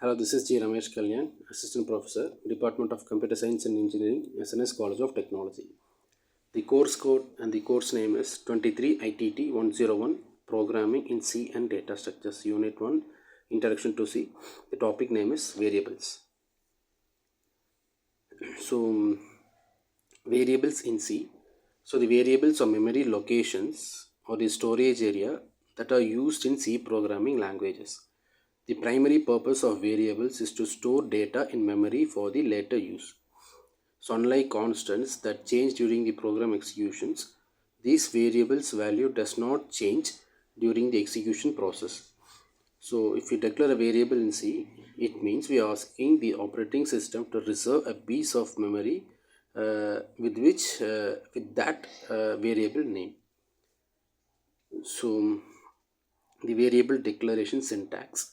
Hello, this is G. Ramesh Kalyan, Assistant Professor, Department of Computer Science and Engineering, SNS College of Technology. The course code and the course name is 23 ITT 101 Programming in C and Data Structures, Unit 1, Introduction to C. The topic name is Variables. So, variables in C. So, the variables are memory locations or the storage area that are used in C programming languages. The primary purpose of variables is to store data in memory for the later use. So unlike constants that change during the program executions, these variables value does not change during the execution process. So if we declare a variable in C, it means we are asking the operating system to reserve a piece of memory with that variable name. So the variable declaration syntax: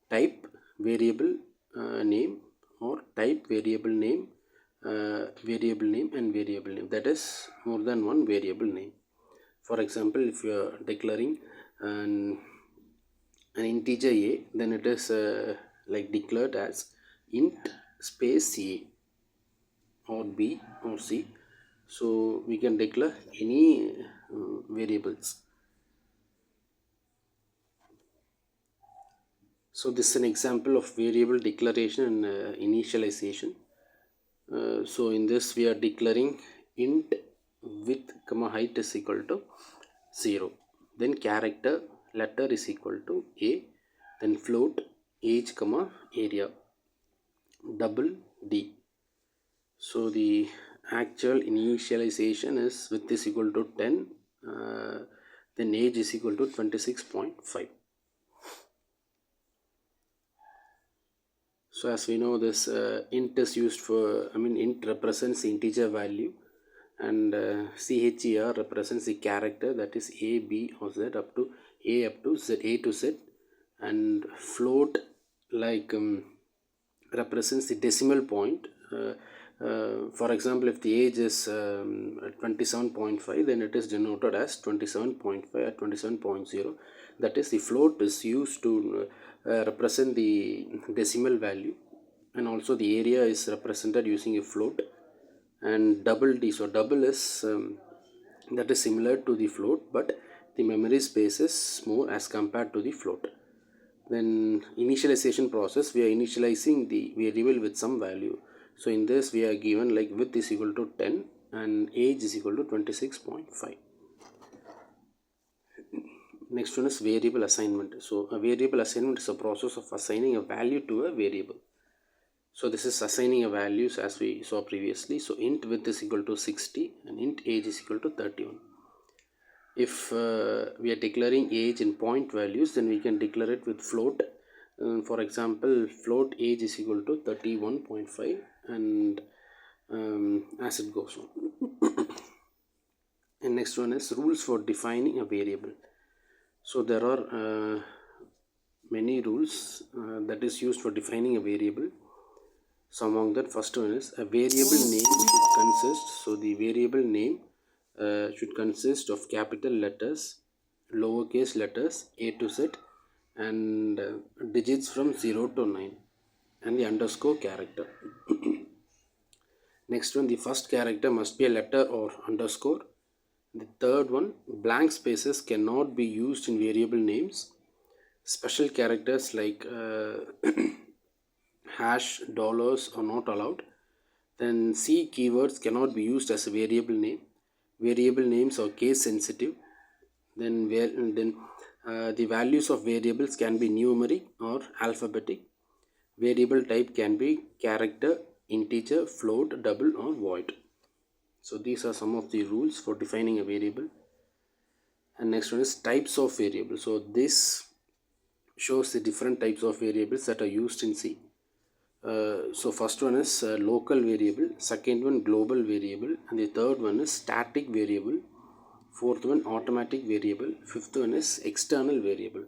type variable name, or type variable name, and variable name, that is more than one variable name. For example, if you are declaring an integer a, then it is like declared as int space a or b or c. So we can declare any variables. So this is an example of variable declaration and initialization. So in this we are declaring int width comma height is equal to 0, then character letter is equal to a, then float age comma area double d. So the actual initialization is width is equal to 10, then age is equal to 26.5. So as we know, this int is used for, int represents the integer value, and CHER represents the character, that is A, B or Z up to Z, A to Z, and float represents the decimal point. For example, if the age is 27.5, then it is denoted as 27.5 or 27.0. That is, the float is used to represent the decimal value, and also the area is represented using a float, and double d. So double is that is similar to the float, but the memory space is more as compared to the float. Then initialization process, we are initializing the variable with some value. So in this we are given like width is equal to 10 and age is equal to 26.5. Next one is variable assignment. So a variable assignment is a process of assigning a value to a variable. So this is assigning a values as we saw previously. So int width is equal to 60 and int age is equal to 31. If we are declaring age in point values, then we can declare it with float. For example, float age is equal to 31.5, and as it goes on. And next one is rules for defining a variable. So there are many rules that is used for defining a variable. So among that, first one is a variable name should consist. So the variable name should consist of capital letters, lowercase letters A to Z, and digits from 0 to 9, and the underscore character. Next one, the first character must be a letter or underscore. The third one, blank spaces cannot be used in variable names. Special characters like hash, dollars are not allowed. Then C keywords cannot be used as a variable name. Variable names are case sensitive. Then the values of variables can be numeric or alphabetic. Variable type can be character, integer, float, double or void. So these are some of the rules for defining a variable. And next one is types of variables. So this shows the different types of variables that are used in C. So first one is local variable, second one global variable, and the third one is static variable, fourth one automatic variable, fifth one is external variable.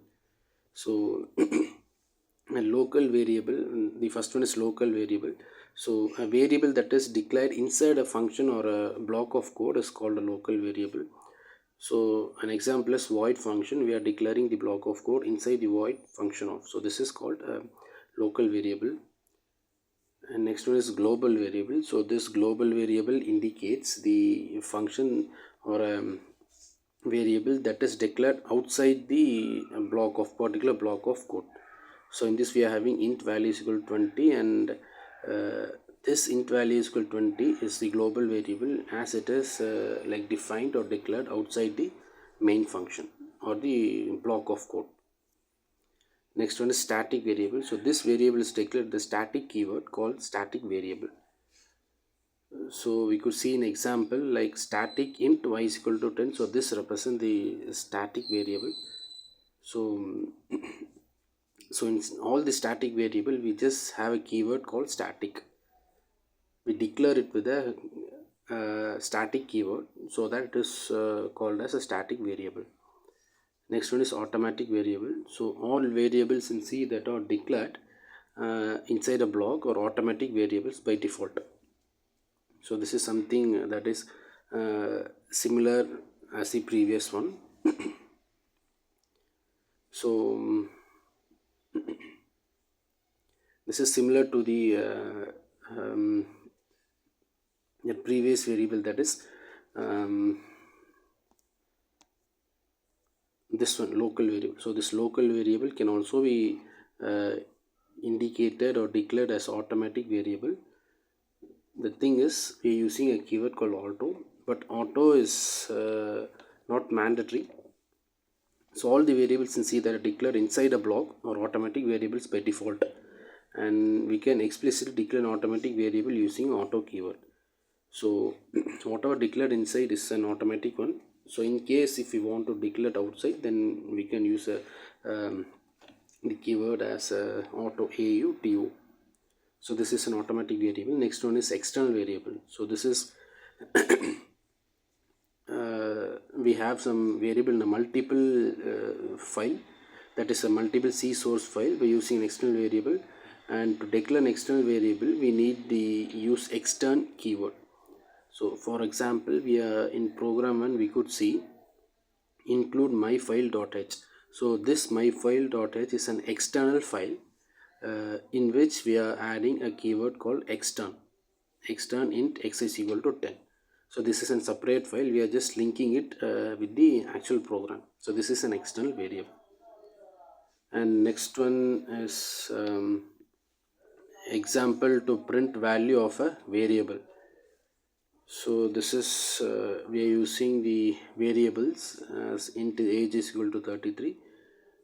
So a local variable, the first one is local variable. So a variable that is declared inside a function or a block of code is called a local variable. So an example is void function. We are declaring the block of code inside the void function of. So this is called a local variable. And next one is global variable. So this global variable indicates the function or variable that is declared outside the block of particular block of code. So in this we are having int value is equal to 20, and this int value is equal to 20 is the global variable as it is like defined or declared outside the main function or the block of code. Next one is static variable. So this variable is declared the static keyword called static variable. So we could see an example like static int y is equal to 10. So this represents the static variable. So so in all the static variable we just have a keyword called static. We declare it with a static keyword so that it is called as a static variable. Next one is automatic variable. So all variables in C that are declared inside a block or automatic variables by default. So this is something that is similar as the previous one. So this is similar to the previous variable, that is this one, local variable. So this local variable can also be indicated or declared as automatic variable. The thing is we are using a keyword called auto, but auto is not mandatory. So all the variables in C that are declared inside a block or automatic variables by default, and we can explicitly declare an automatic variable using auto keyword. So whatever declared inside is an automatic one. So in case if we want to declare it outside, then we can use the keyword as auto AUTO. So this is an automatic variable. Next one is external variable. So this is we have some variable in a multiple file, that is a multiple C source file by using an external variable, and to declare an external variable we need the use extern keyword. So for example, we are in program 1, we could see include myfile.h. So this myfile.h is an external file in which we are adding a keyword called extern int x is equal to 10. So this is a separate file, we are just linking it with the actual program. So this is an external variable. And next one is example to print value of a variable. So this is we are using the variables as int age is equal to 33.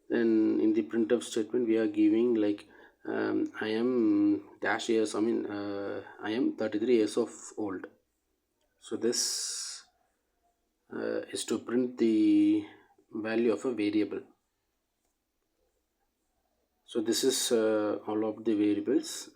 Then in the printf statement we are giving like I am dash years, I mean I am 33 years of old. So this is to print the value of a variable. So this is all of the variables.